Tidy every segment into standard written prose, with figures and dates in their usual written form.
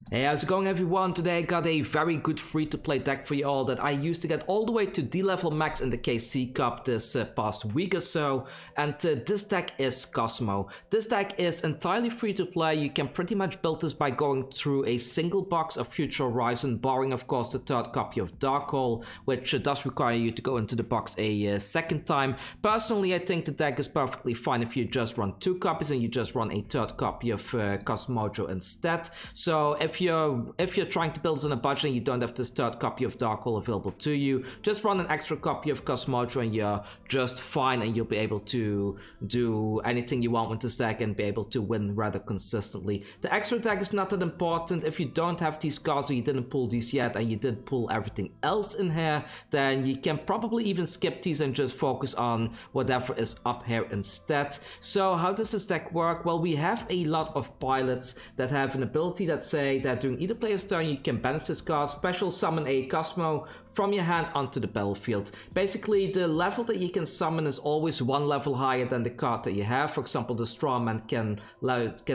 Hey, how's it going everyone? Today I got a very good free-to-play deck for you all that I used to get all the way to D-level max in the KC Cup this past week or so, and this deck is Kozmo. This deck is entirely free-to-play. You can pretty much build this by going through a single box of Future Horizon, barring of course the third copy of Dark Hole, which does require you to go into the box a second time. Personally, I think the deck is perfectly fine if you just run 2 copies and you just run a third copy of Kozmo instead. So if you're trying to build this on a budget and you don't have this third copy of Dark Hole available to you, just run an extra copy of Kozmo and you're just fine, and you'll be able to do anything you want with this deck and be able to win rather consistently. The extra deck is not that important. If you don't have these cards or you didn't pull these yet and you did pull everything else in here, then you can probably even skip these and just focus on whatever is up here instead. So how does this deck work? Well, we have a lot of pilots that have an ability that say that during either player's turn you can banish this card, special summon a Kozmo from your hand onto the battlefield. Basically, the level that you can summon is always one level higher than the card that you have. For example, the Strawman can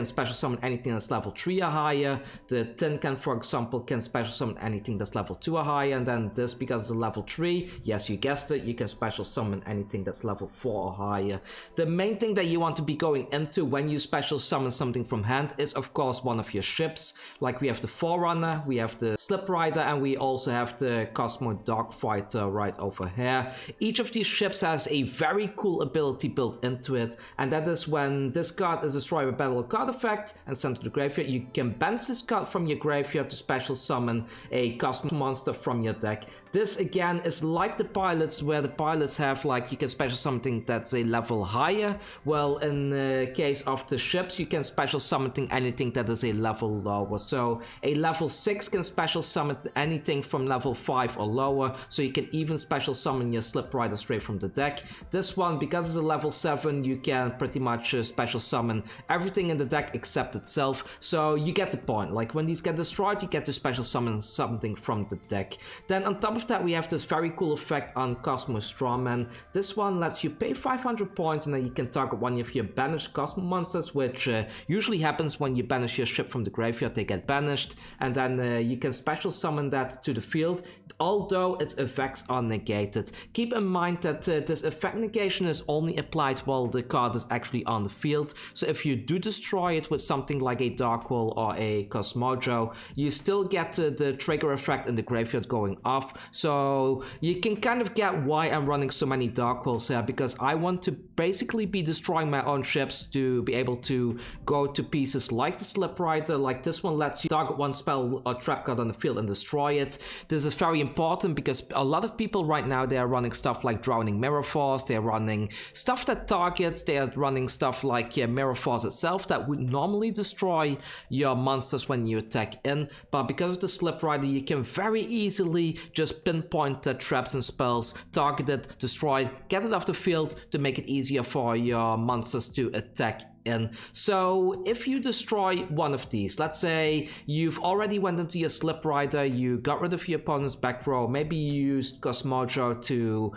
special summon anything that's level 3 or higher. The Tin Can, for example, can special summon anything that's level 2 or higher. And then this, because it's a level 3, yes, you guessed it, you can special summon anything that's level 4 or higher. The main thing that you want to be going into when you special summon something from hand is, of course, one of your ships. Like we have the Forerunner, we have the Slip Rider, and we also have the Kozmo Dogfighter right over here. Each of these ships has a very cool ability built into it, and that is when this card is destroyed by battle card effect and sent to the graveyard, you can banish this card from your graveyard to special summon a Kozmo monster from your deck. This again is like the pilots, where the pilots have like you can special something that's a level higher. Well, in the case of the ships, you can special summon anything that is a level lower. So a level 6 can special summon anything from level 5 or lower, so you can even special summon your Slip Rider straight from the deck. This one, because it's a level 7, you can pretty much special summon everything in the deck except itself, so you get the point. Like when these get destroyed, you get to special summon something from the deck. Then on top of that, we have this very cool effect on Kozmo Strawman. This one lets you pay 500 points and then you can target one of your banished Kozmo monsters, which usually happens when you banish your ship from the graveyard. They get banished, and then you can special summon that to the field, although its effects are negated. Keep in mind that this effect negation is only applied while the card is actually on the field, so if you do destroy it with something like a Dark Hole or a Kozmo, you still get the trigger effect in the graveyard going off. So you can kind of get why I'm running so many Dark Holes here, because I want to basically be destroying my own ships to be able to go to pieces like the Slip Rider. Like this one lets you target one spell or trap card on the field and destroy it. This is very important because a lot of people right now, they are running stuff like Drowning Mirror Force, they're running stuff that targets, they are running stuff like Mirror Force itself that would normally destroy your monsters when you attack in, but because of the Slip Rider, you can very easily just pinpoint the traps and spells, target it, destroy it, get it off the field to make it easier for your monsters to attack in. So if you destroy one of these, let's say you've already went into your Slip Rider, you got rid of your opponent's back row, maybe you used Kozmo to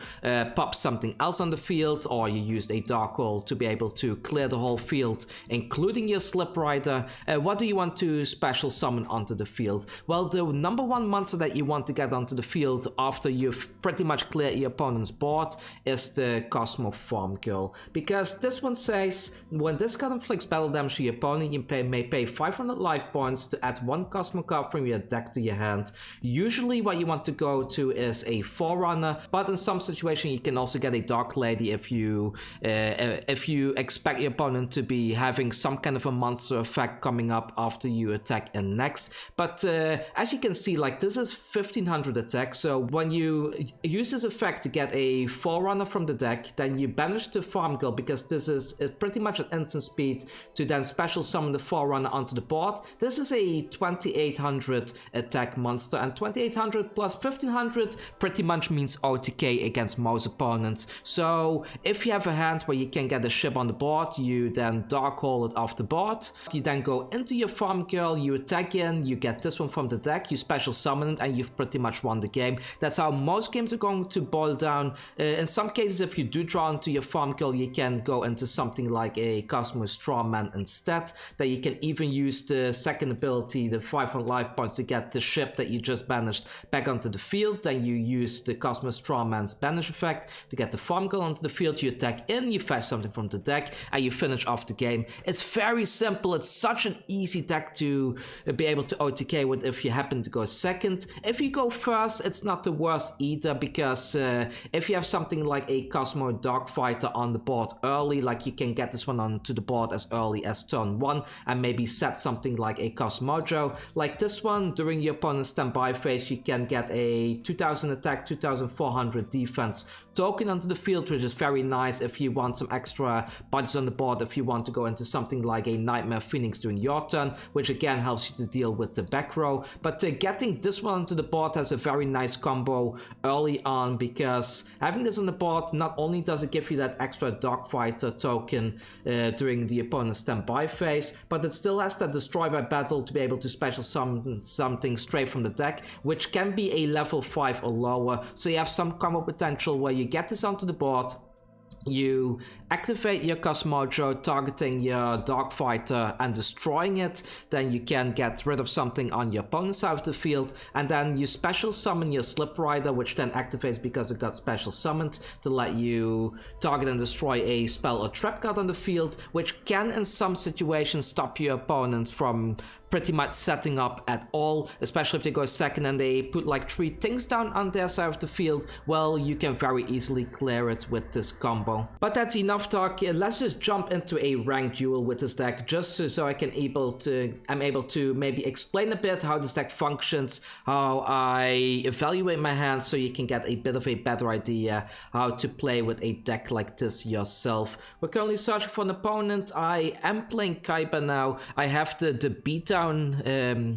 pop something else on the field, or you used a Dark Hole to be able to clear the whole field, including your Slip Rider, what do you want to special summon onto the field? Well, the number one monster that you want to get onto the field after you've pretty much cleared your opponent's board is the Kozmo Farm Girl, because this one says when this card inflicts battle damage to your opponent, you may pay 500 life points to add one Kozmo card from your deck to your hand. Usually what you want to go to is a Forerunner, but in some situation you can also get a Dark Lady if you expect your opponent to be having some kind of a monster effect coming up after you attack in next. But as you can see, like this is 1500 attack, so when you use this effect to get a Forerunner from the deck, then you banish the Farm Girl, because this is pretty much an instant speed to then special summon the Forerunner onto the board. This is a 2800 attack monster, and 2800 plus 1500 pretty much means OTK against most opponents. So if you have a hand where you can get a ship on the board, you then Dark Hole it off the board, you then go into your Farm Girl, you attack in, you get this one from the deck, you special summon it, and you've pretty much won the game. That's how most games are going to boil down. In some cases, if you do draw into your Farm Girl, you can go into something like a Kozmo Kozmo Strawman instead. Then you can even use the second ability, the 500 life points, to get the ship that you just banished back onto the field. Then you use the Kozmo Strawman's banish effect to get the farm girl onto the field. You attack in, you fetch something from the deck, and you finish off the game. It's very simple. It's such an easy deck to be able to OTK with if you happen to go second. If you go first, it's not the worst either, because if you have something like a Kozmo Dogfighter on the board early, like you can get this one onto the board as early as turn 1 and maybe set something like a Kozmojo. Like this one, during your opponent's standby phase, you can get a 2000 attack, 2400 defense token onto the field, which is very nice if you want some extra budgets on the board, if you want to go into something like a Nightmare Phoenix during your turn, which again helps you to deal with the back row. But getting this one onto the board has a very nice combo early on, because having this on the board, not only does it give you that extra Dogfighter token during the opponent's standby phase, but it still has that Destroy by Battle to be able to special summon something straight from the deck, which can be a level 5 or lower. So you have some combo potential where you get this onto the board, you activate your Kozmojo, targeting your Dogfighter and destroying it. Then you can get rid of something on your opponent's side of the field, and then you special summon your Slip Rider, which then activates because it got special summoned to let you target and destroy a spell or trap card on the field, which can in some situations stop your opponents from pretty much setting up at all, especially if they go second and they put like 3 things down on their side of the field. Well, you can very easily clear it with this combo. But that's enough talk. Let's just jump into a ranked duel with this deck, just so I'm able to maybe explain a bit how this deck functions, how I evaluate my hands, so you can get a bit of a better idea how to play with a deck like this yourself. We're currently searching for an opponent. I am playing Kaiba now. I have the beatdown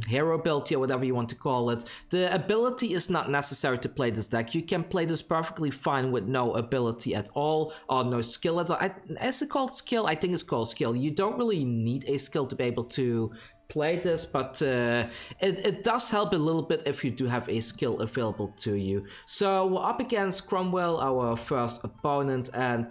hero ability, or whatever you want to call it. The ability is not necessary to play this deck. You can play this perfectly fine with no ability at all, or no skill at all. Is it called skill? I think it's called skill. You don't really need a skill to be able to play this, but it does help a little bit if you do have a skill available to you. So we're up against Cromwell, our first opponent, and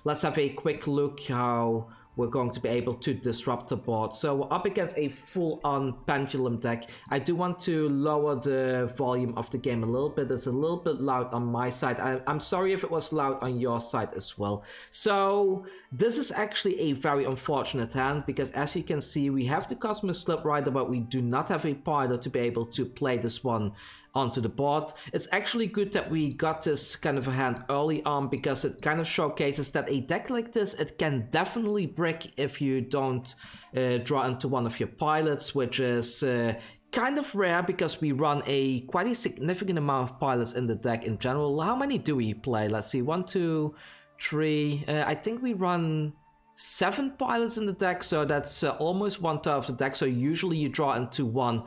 let's have a quick look how we're going to be able to disrupt the board. So we're up against a full-on pendulum deck. I do want to lower the volume of the game a little bit. It's a little bit loud on my side. I'm sorry if it was loud on your side as well. So this is actually a very unfortunate hand, because as you can see, we have the Kozmo Slip Rider, but we do not have a pilot to be able to play this one onto the board. It's actually good that we got this kind of a hand early on, because it kind of showcases that a deck like this, it can definitely brick if you don't draw into one of your pilots, which is kind of rare, because we run quite a significant amount of pilots in the deck in general. How many do we play? Let's see, 1, 2, 3. I think we run 7 pilots in the deck, so that's almost 1/3 of the deck. So usually you draw into one.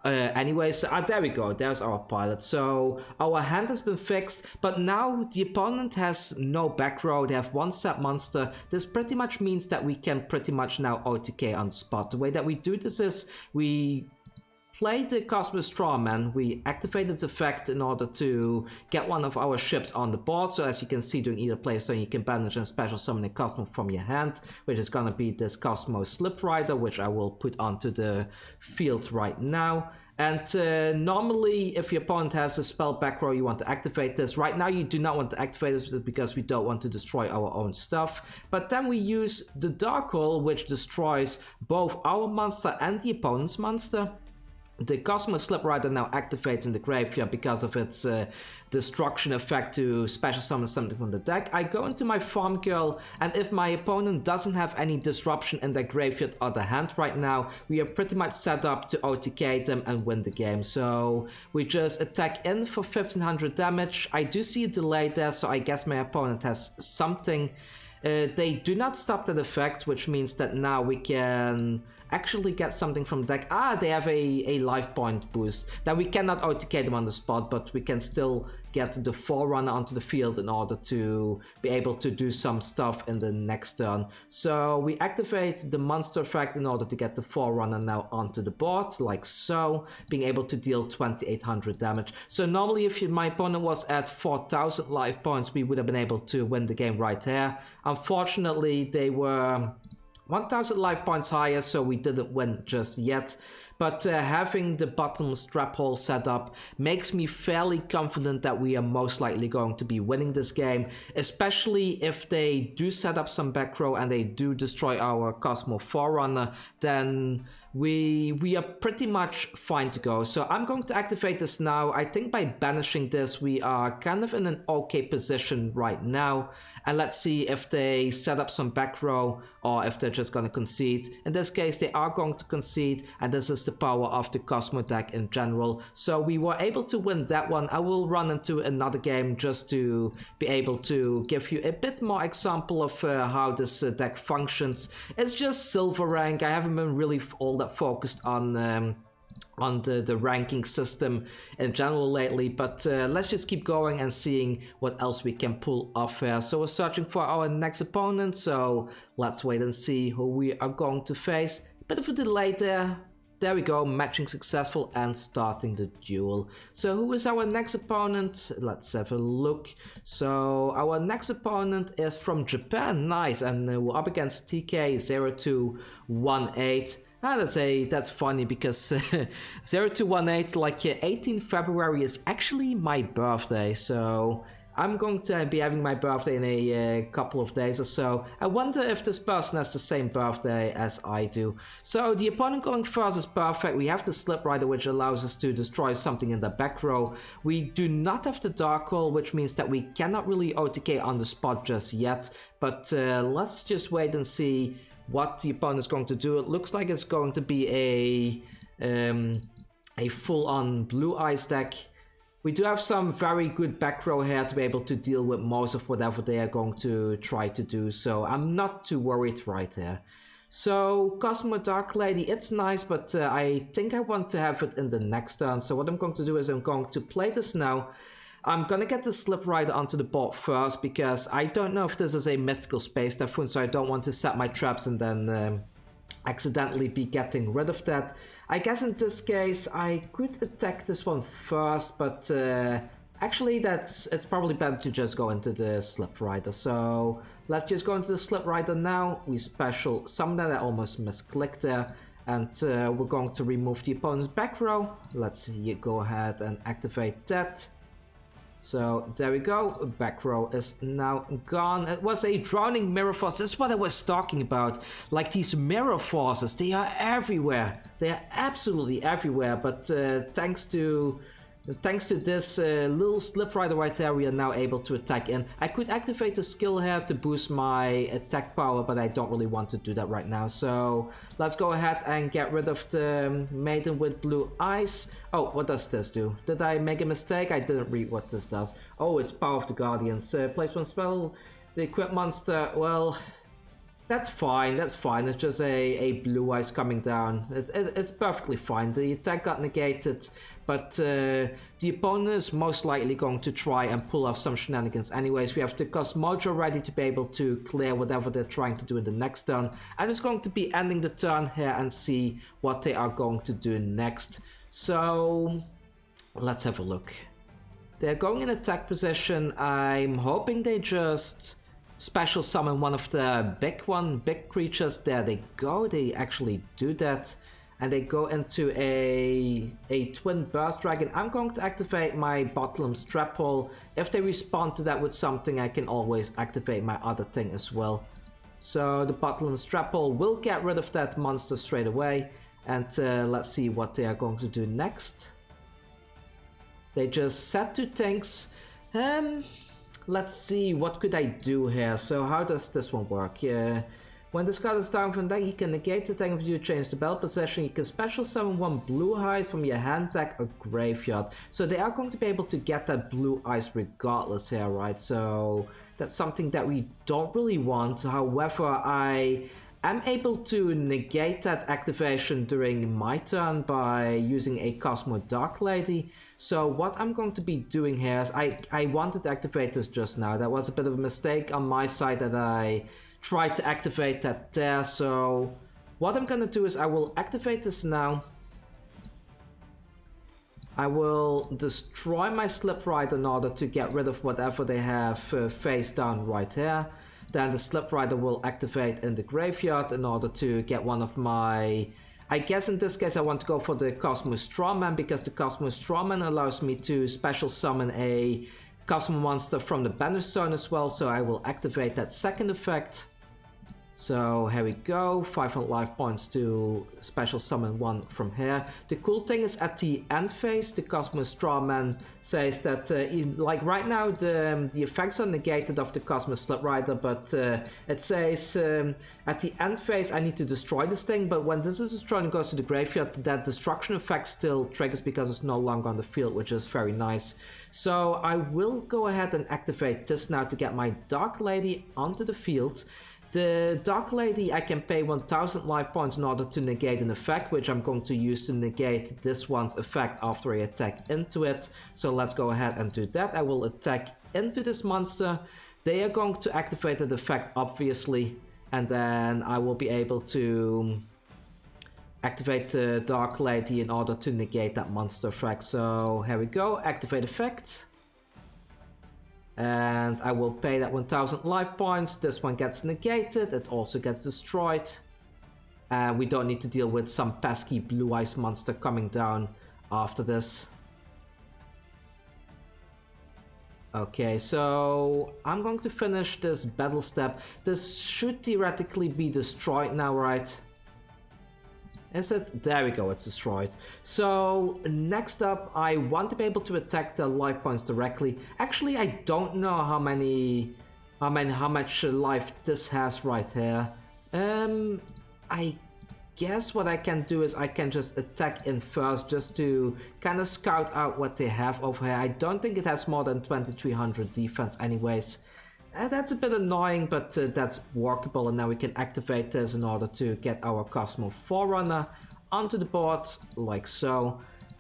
Anyways, there we go, there's our pilot. So our hand has been fixed, but now the opponent has no back row. They have 1 set monster. This pretty much means that we can pretty much now OTK on the spot. The way that we do this is we play the Kozmo Strawman, we activate its effect in order to get one of our ships on the board. So as you can see, during either play turn, you can banish and special summon a Kozmo from your hand, which is gonna be this Kozmo Slip Rider, which I will put onto the field right now. And normally, if your opponent has a spell back row, you want to activate this. Right now, you do not want to activate this because we don't want to destroy our own stuff. But then we use the Dark Hole, which destroys both our monster and the opponent's monster. The Kozmo Slip Rider now activates in the graveyard because of its destruction effect to special summon something from the deck. I go into my farm girl, and if my opponent doesn't have any disruption in their graveyard or the hand right now, we are pretty much set up to OTK them and win the game. So we just attack in for 1500 damage. I do see a delay there, so I guess my opponent has something. They do not stop that effect, which means that now we can actually get something from the deck. They have a life point boost. Then we cannot OTK them on the spot, but we can still get the Forerunner onto the field in order to be able to do some stuff in the next turn. So we activate the monster effect in order to get the Forerunner now onto the board, like so, being able to deal 2800 damage. So normally if my opponent was at 4000 life points, we would have been able to win the game right here. Unfortunately, they were 1000 life points higher, so we didn't win just yet. But having the bottom strap hole set up makes me fairly confident that we are most likely going to be winning this game, especially if they do set up some back row and they do destroy our Kozmo Forerunner, then we are pretty much fine to go. So I'm going to activate this now. I think by banishing this, we are kind of in an okay position right now. And let's see if they set up some back row or if they're just going to concede. In this case, they are going to concede, and this is the power of the Kozmo deck in general. So we were able to win that one. I will run into another game just to be able to give you a bit more example of how this deck functions. It's just silver rank. I haven't been really all that focused on the ranking system in general lately, but let's just keep going and seeing what else we can pull off here. So we're searching for our next opponent, so let's wait and see who we are going to face. Bit of a delay there. There we go, matching successful and starting the duel. So who is our next opponent? Let's have a look. So our next opponent is from Japan, nice, and we're up against TK0218. That's funny because 0218, like 18 February is actually my birthday, so I'm going to be having my birthday in a couple of days or so. I wonder if this person has the same birthday as I do. So the opponent going first is perfect. We have the Slip Rider, which allows us to destroy something in the back row. We do not have the Dark Hole, which means that we cannot really OTK on the spot just yet. But let's just wait and see what the opponent is going to do. It looks like it's going to be a full-on Blue Eyes deck. We do have some very good back row here to be able to deal with most of whatever they are going to try to do, so I'm not too worried right here. So Kozmo Dark Lady, it's nice, but I think I want to have it in the next turn. So what I'm going to do is I'm going to play this now. I'm gonna get the Slip Rider onto the board first because I don't know if this is a Mystical Space Typhoon, so I don't want to set my traps and then accidentally be getting rid of that. I guess in this case I could attack this one first, but actually it's probably better to just go into the Slip Rider. So let's just go into the Slip Rider now. We special summon that. I almost misclicked there. And we're going to remove the opponent's back row. Let's go ahead and activate that. So there we go, back row is now gone. It was a Drowning Mirror Force. This is what I was talking about. Like these mirror forces, they are everywhere. They are absolutely everywhere. But thanks to this little Slip Rider right there, we are now able to attack in. I could activate the skill here to boost my attack power, but I don't really want to do that right now. So let's go ahead and get rid of the Maiden with Blue Eyes. Oh, what does this do? Did I make a mistake? I didn't read what this does. Oh, it's Power of the Guardians. Place one spell, the Equip monster. Well, that's fine, that's fine. It's just a Blue Eyes coming down. It's perfectly fine. The attack got negated, but the opponent is most likely going to try and pull off some shenanigans anyways. We have the Cosmojo ready to be able to clear whatever they're trying to do in the next turn. I'm just going to be ending the turn here and see what they are going to do next. So let's have a look. They're going in attack position. I'm hoping they just special summon one of the big creatures. There they go, they actually do that. And they go into a Twin Burst Dragon. I'm going to activate my bottom strap hole. If they respond to that with something, I can always activate my other thing as well. So the bottom strap hole will get rid of that monster straight away. And let's see what they are going to do next. They just set two things. Let's see, what could I do here? So how does this one work? When this card is down from deck, you can negate the thing if you change the bell possession. You can special summon one Blue Eyes from your hand deck or graveyard. So they are going to be able to get that Blue Eyes regardless here, right? So that's something that we don't really want. However, I am able to negate that activation during my turn by using a Kozmo Dark Lady. So what I'm going to be doing here is I wanted to activate this just now. That was a bit of a mistake on my side that I tried to activate that there. So what I'm going to do is I will activate this now. I will destroy my Slip Rider in order to get rid of whatever they have face down right here. then the Slip Rider will activate in the graveyard in order to get one of my... I guess in this case I want to go for the Kozmo Strawman, because the Kozmo Strawman allows me to special summon a Kozmo monster from the Banner Zone as well, so I will activate that second effect. So here we go, 500 life points to special summon one from here. The cool thing is at the end phase, the Kozmo Strawman says that, like right now, the effects are negated of the Kozmo Slip Rider, but it says at the end phase I need to destroy this thing, but when this is destroyed and goes to the graveyard, that destruction effect still triggers because it's no longer on the field, which is very nice. So I will go ahead and activate this now to get my Dark Lady onto the field. The Dark Lady, I can pay 1000 life points in order to negate an effect, which I'm going to use to negate this one's effect after I attack into it. So let's go ahead and do that. I will attack into this monster. They are going to activate that effect, obviously, and then I will be able to activate the Dark Lady in order to negate that monster effect. So here we go, activate effect. And I will pay that 1000 life points. This one gets negated, it also gets destroyed. And we don't need to deal with some pesky blue eyes monster coming down after this. Okay, so I'm going to finish this battle step. This should theoretically be destroyed now, right? Is it? There we go, it's destroyed. So next up, I want to be able to attack the life points directly. Actually, I don't know how much life this has right here. I guess what I can do is I can just attack in first just to kind of scout out what they have over here. I don't think it has more than 2300 defense anyways. That's a bit annoying, but that's workable, and now we can activate this in order to get our Kozmo Forerunner onto the board, like so.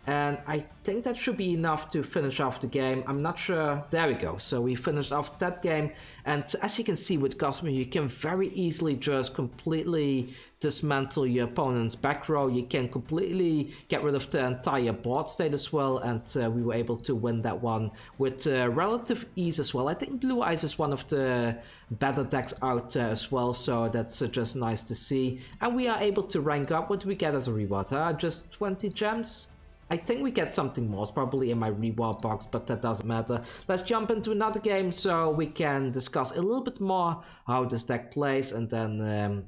And I think that should be enough to finish off the game. I'm not sure. There we go. So we finished off that game. And as you can see with Kozmo, you can very easily just completely dismantle your opponent's back row. You can completely get rid of the entire board state as well. And we were able to win that one with relative ease as well. I think Blue Eyes is one of the better decks out there as well. So that's just nice to see. And we are able to rank up. What do we get as a reward? Just 20 gems? I think we get something more, it's probably in my reward box, but that doesn't matter. Let's jump into another game so we can discuss a little bit more how this deck plays, and then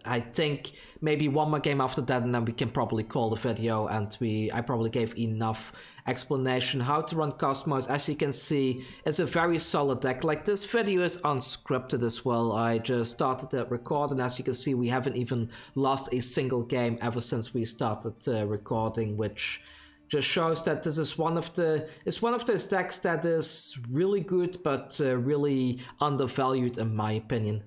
I think maybe one more game after that, and then we can probably call the video. And I probably gave enough explanation how to run Kozmos. As you can see, it's a very solid deck. Like, this video is unscripted as well. I just started to record, and as you can see, we haven't even lost a single game ever since we started recording, which just shows that this is one of those decks that is really good, but really undervalued in my opinion.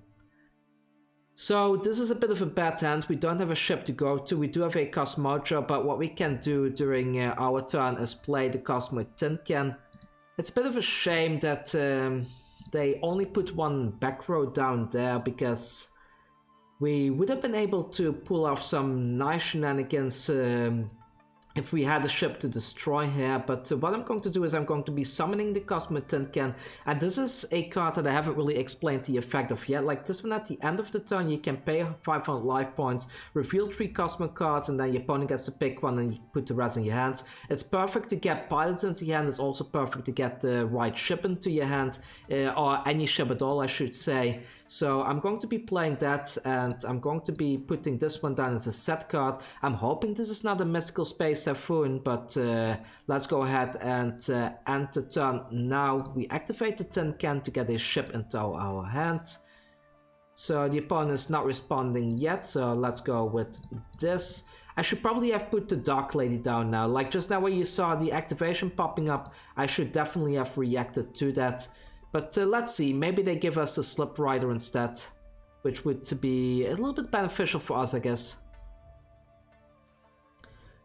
So this is a bit of a bad hand. We don't have a ship to go to. We do have a Cosmojo, but what we can do during our turn is play the Kozmo Tin Can. It's a bit of a shame that they only put one back row down there, because we would have been able to pull off some nice shenanigans if we had a ship to destroy here. But what I'm going to do is I'm going to be summoning the Kozmo Tin Can, and this is a card that I haven't really explained the effect of yet. Like this one, at the end of the turn you can pay 500 life points, reveal 3 Kozmo cards, and then your opponent gets to pick one and you put the rest in your hands. It's perfect to get pilots into your hand. It's also perfect to get the right ship into your hand, or any ship at all, I should say. So I'm going to be playing that, and I'm going to be putting this one down as a set card. I'm hoping this is not a Mystical Space Typhoon, but let's go ahead and end the turn now. We activate the Tin Can to get a ship into our hand. So the opponent is not responding yet, so let's go with this. I should probably have put the Dark Lady down now. Like just now when you saw the activation popping up, I should definitely have reacted to that. But let's see, maybe they give us a Slip Rider instead, which would be a little bit beneficial for us, I guess.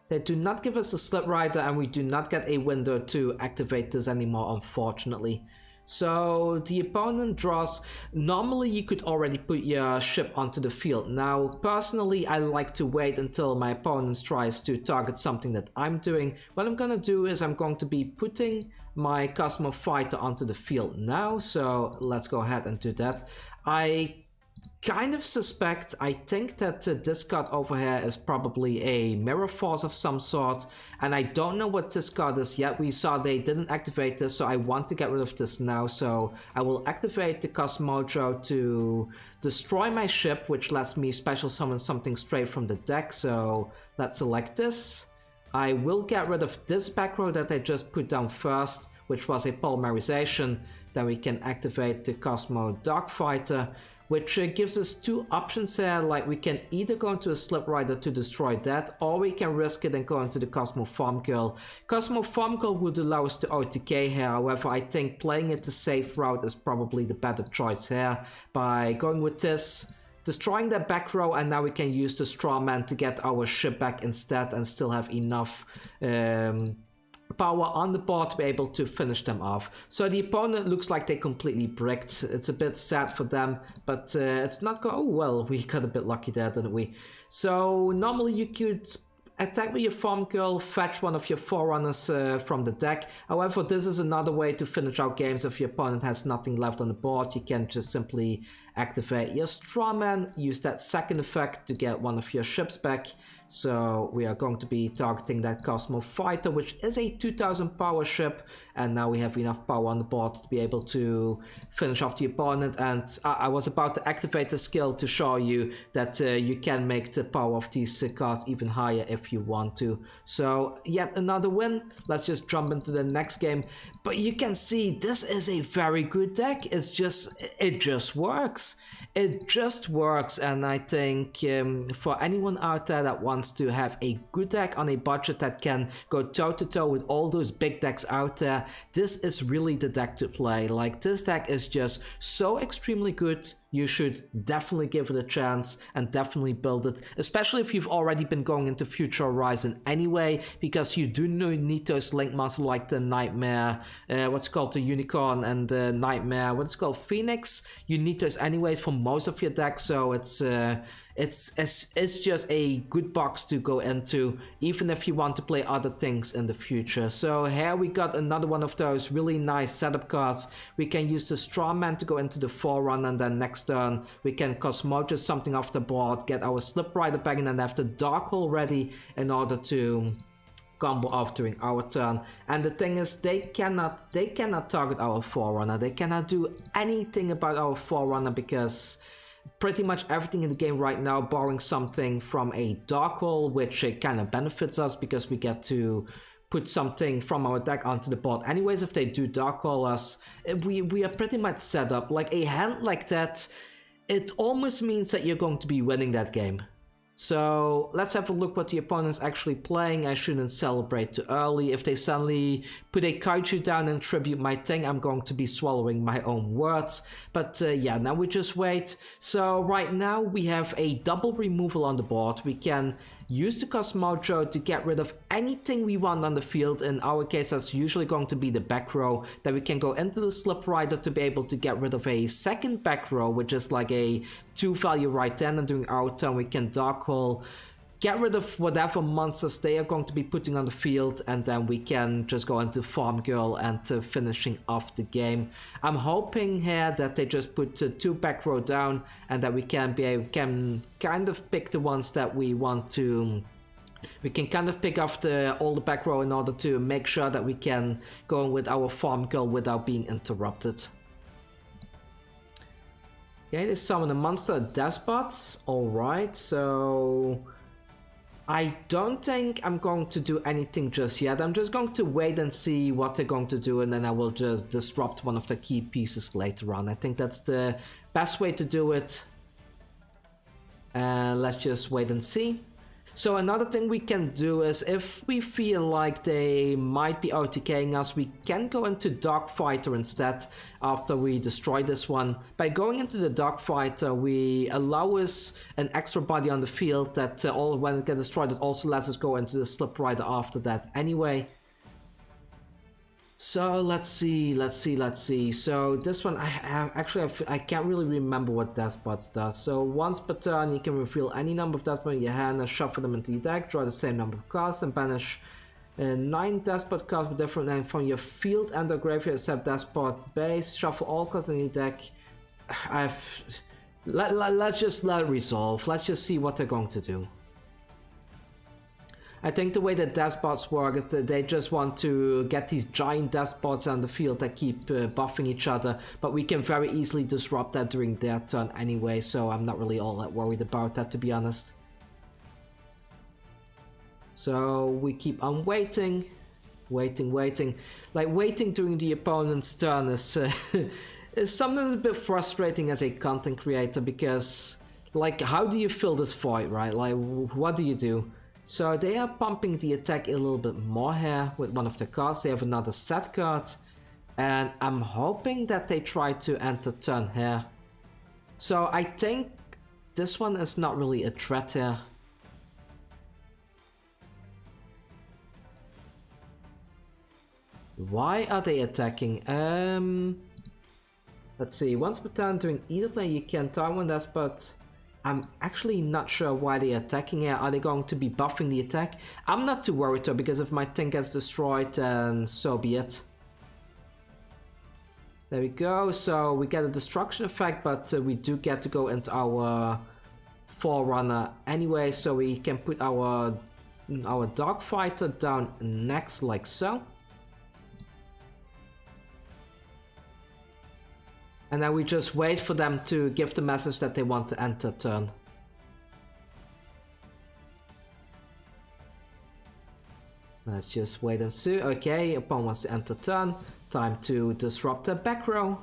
They do not give us a Slip Rider, and we do not get a window to activate this anymore, unfortunately. So the opponent draws. Normally you could already put your ship onto the field. Now personally I like to wait until my opponent tries to target something that I'm doing. What I'm gonna do is I'm going to be putting my Kozmo Fighter onto the field now, so let's go ahead and do that. I kind of suspect, I think that this card over here is probably a Mirror Force of some sort, and I don't know what this card is yet. We saw they didn't activate this, so I want to get rid of this now. So I will activate the Kozmo to destroy my ship, which lets me special summon something straight from the deck. So let's select this. I will get rid of this back row that I just put down first, which was a polymerization. Then we can activate the Kozmo Darkfighter, which gives us two options here. Like, we can either go into a Slip Rider to destroy that, or we can risk it and go into the Kozmo Farm Girl. Kozmo Farm Girl would allow us to OTK here, however I think playing it the safe route is probably the better choice here. By going with this, destroying that back row, and now we can use the Straw Man to get our ship back instead and still have enough power on the board to be able to finish them off. So the opponent looks like they completely bricked. It's a bit sad for them, but it's not oh well, we got a bit lucky there, didn't we? So normally you could attack with your Farm Girl, fetch one of your Forerunners from the deck. However, this is another way to finish out games. If your opponent has nothing left on the board, you can just simply activate your Strawman, use that second effect to get one of your ships back. So we are going to be targeting that Kozmo Fighter, which is a 2000 power ship, and now we have enough power on the board to be able to finish off the opponent. And I was about to activate the skill to show you that you can make the power of these cards even higher if you want to. So yet another win. Let's just jump into the next game. But you can see this is a very good deck. It just works. It just works, and I think for anyone out there that wants to have a good deck on a budget that can go toe-to-toe with all those big decks out there, this is really the deck to play. Like, this deck is just so extremely good. You should definitely give it a chance and definitely build it, especially if you've already been going into Future Horizon anyway, because you do need those Link monsters like the Nightmare, what's called the Unicorn, and the Nightmare, what's called Phoenix. You need those anyways for most of your deck, so it's just a good box to go into, even if you want to play other things in the future. So here we got another one of those really nice setup cards. We can use the Straw Man to go into the Forerunner, and then next turn we can Kozmo just something off the board, get our Slip Rider back, and then have the Dark Hole ready in order to combo off during our turn. And the thing is, they cannot target our Forerunner. They cannot do anything about our Forerunner, because pretty much everything in the game right now, barring something from a Dark Hole, which kind of benefits us because we get to put something from our deck onto the board anyways. If they do Dark Hole us, we are pretty much set up. Like, a hand like that, it almost means that you're going to be winning that game. So let's have a look what the opponent's actually playing. I shouldn't celebrate too early. If they suddenly put a Kaiju down and tribute my thing, I'm going to be swallowing my own words. But yeah, now we just wait. So right now we have a double removal on the board. We can use the Kozmo to get rid of anything we want on the field. In our case, that's usually going to be the back row. Then we can go into the Slip Rider to be able to get rid of a second back row, which is like a 2-value right then, and during our turn we can Dark Hole, get rid of whatever monsters they are going to be putting on the field, and then we can just go into Farm Girl and finishing off the game. I'm hoping here that they just put 2 back row down, and that we can kind of pick the ones that we want to. We can kind of pick off all the back row in order to make sure that we can go in with our Farm Girl without being interrupted. Yeah, they summon a monster Despots. Alright, so I don't think I'm going to do anything just yet. I'm just going to wait and see what they're going to do, and then I will just disrupt one of the key pieces later on. I think that's the best way to do it. Let's just wait and see. So another thing we can do is, if we feel like they might be OTKing us, we can go into Dark Fighter instead after we destroy this one. By going into the Dark Fighter, we allow us an extra body on the field that when it gets destroyed, it also lets us go into the Slip Rider after that anyway. So let's see. So this one, I can't really remember what Despots does. So once per turn, you can reveal any number of Despots in your hand and shuffle them into your deck, draw the same number of cards, and banish 9 Despot cards with different names from your field and the graveyard except Despot base. Shuffle all cards in your deck let's just let it resolve. Let's just see what they're going to do. I think the way that despots work is that they just want to get these giant despots on the field that keep buffing each other, but we can very easily disrupt that during their turn anyway, so I'm not really all that worried about that, to be honest. So we keep on waiting. Like, waiting during the opponent's turn is, is something that's a bit frustrating as a content creator, because, like, how do you fill this void, right? Like, what do you do? So they are pumping the attack a little bit more here with one of the cards. They have another set card, and I'm hoping that they try to enter turn here. So I think this one is not really a threat here. Why are they attacking? Let's see. Once per turn during either play you can time one despot. I'm actually not sure why they're attacking here. Are they going to be buffing the attack? I'm not too worried though, because if my thing gets destroyed, then so be it. There we go. So we get a destruction effect, but we do get to go into our Forerunner anyway, so we can put our Dark Fighter down next, like so. And then we just wait for them to give the message that they want to enter turn. Let's just wait and see. Okay, opponent wants to enter turn. Time to disrupt the back row.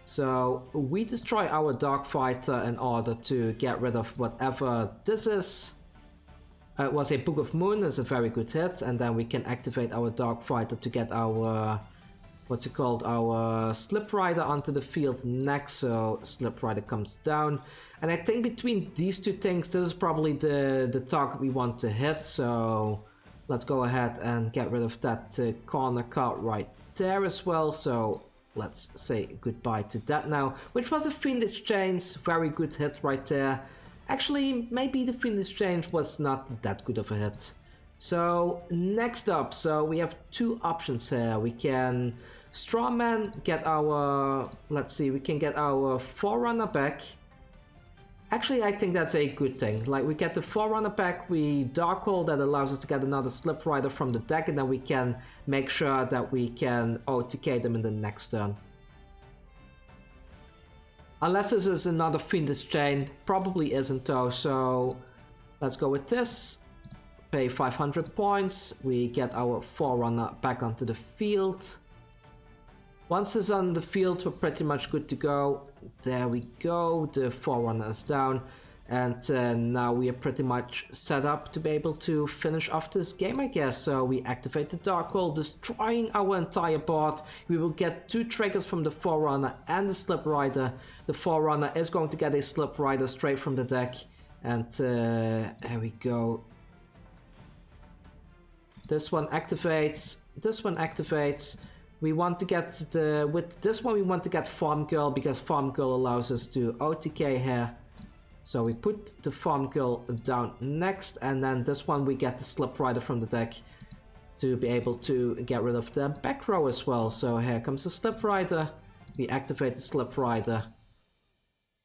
So we destroy our Dark Fighter in order to get rid of whatever this is. It was a Book of Moon, is a very good hit. And then we can activate our Dark Fighter to get our... what's it called, our Slip Rider onto the field next, so Slip Rider comes down. And I think between these two things, this is probably the target we want to hit, so let's go ahead and get rid of that corner card right there as well. So let's say goodbye to that now, which was a Fiend Exchange, very good hit right there. Actually, maybe the Fiend Exchange was not that good of a hit. So next up, so we have two options here. We can Strawman, get our, let's see, we can get our Forerunner back. Actually, I think that's a good thing. Like, we get the Forerunner back, we Dark Hole, that allows us to get another Slip Rider from the deck, and then we can make sure that we can OTK them in the next turn. Unless this is another Fiendish Chain, probably isn't though, so let's go with this. Pay 500 points, we get our Forerunner back onto the field. Once it's on the field, we're pretty much good to go. There we go, the Forerunner is down. And now we are pretty much set up to be able to finish off this game, I guess. So we activate the Dark Hole, destroying our entire board. We will get 2 triggers from the Forerunner and the Slip Rider. The Forerunner is going to get a Slip Rider straight from the deck. And there we go. This one activates, this one activates. We want to get the, with this one we want to get Farm Girl, because Farm Girl allows us to OTK here. So we put the Farm Girl down next, and then this one we get the Slip Rider from the deck to be able to get rid of the back row as well. So here comes the Slip Rider, we activate the Slip Rider,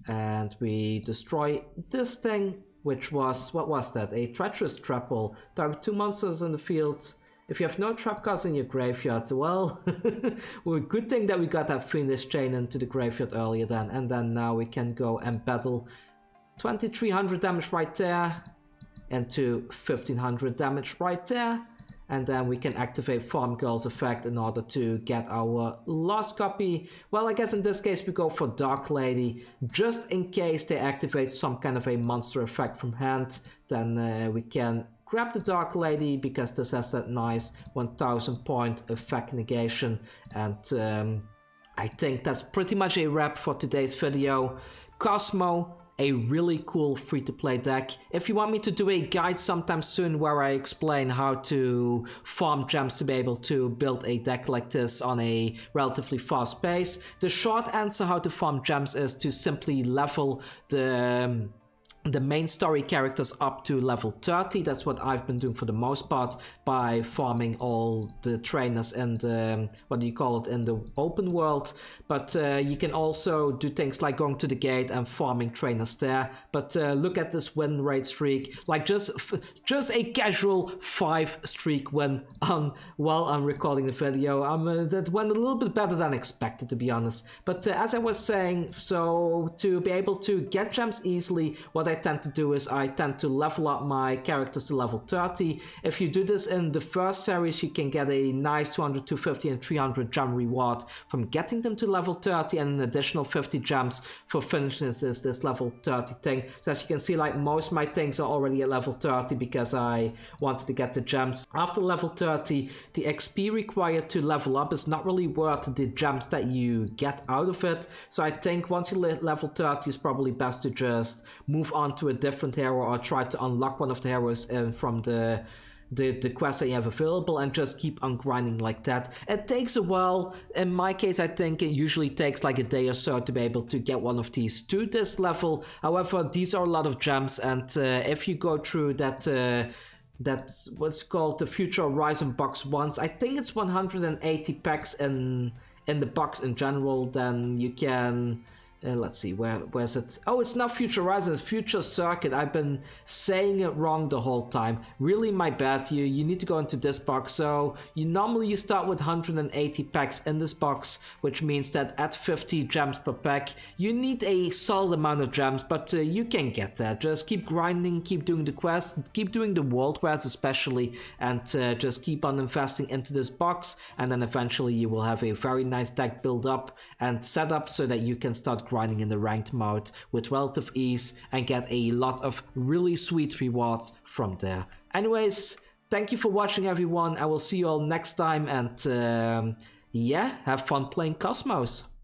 and we destroy this thing, which was, what was that? A Treacherous Trap Hole. Target 2 monsters in the field. If you have no trap cards in your graveyard, well, well, good thing that we got that Fiendish Chain into the graveyard earlier then, and then now we can go and battle 2300 damage right there, into 1500 damage right there, and then we can activate Farm Girl's effect in order to get our last copy. Well, I guess in this case we go for Dark Lady, just in case they activate some kind of a monster effect from hand, then we can grab the Dark Lady, because this has that nice 1000 point effect negation. And I think that's pretty much a wrap for today's video. Kozmo, a really cool free-to-play deck. If you want me to do a guide sometime soon where I explain how to farm gems to be able to build a deck like this on a relatively fast pace, the short answer how to farm gems is to simply level the the main story characters up to level 30. That's what I've been doing for the most part by farming all the trainers and what do you call it, in the open world. But you can also do things like going to the gate and farming trainers there. But look at this win rate streak, like just a casual 5 streak win while I'm recording the video. That went a little bit better than expected, to be honest. But as I was saying, so to be able to get gems easily, what I tend to do is I tend to level up my characters to level 30. If you do this in the first series, you can get a nice 200, 250 and 300 gem reward from getting them to level 30, and an additional 50 gems for finishing this level 30 thing. So as you can see, like, most of my things are already at level 30 because I wanted to get the gems. After level 30, the XP required to level up is not really worth the gems that you get out of it. So I think once you level 30, it's probably best to just move on to a different hero or try to unlock one of the heroes from the quests that you have available, and just keep on grinding like that. It takes a while. In my case, I think it usually takes like a day or so to be able to get one of these to this level. However, these are a lot of gems, and if you go through that's what's called the Future Horizon box once, I think it's 180 packs in the box in general, then you can let's see, where's it? Oh, it's not Future Horizon, it's Future Circuit. I've been saying it wrong the whole time. Really, my bad. You need to go into this box. So you start with 180 packs in this box, which means that at 50 gems per pack, you need a solid amount of gems, but you can get that. Just keep grinding, keep doing the quests, keep doing the world quests especially, and just keep on investing into this box, and then eventually you will have a very nice deck build up and set up so that you can start grinding in the ranked mode with relative ease and get a lot of really sweet rewards from there. Anyways, thank you for watching, everyone. I will see you all next time, and yeah, have fun playing Cosmos.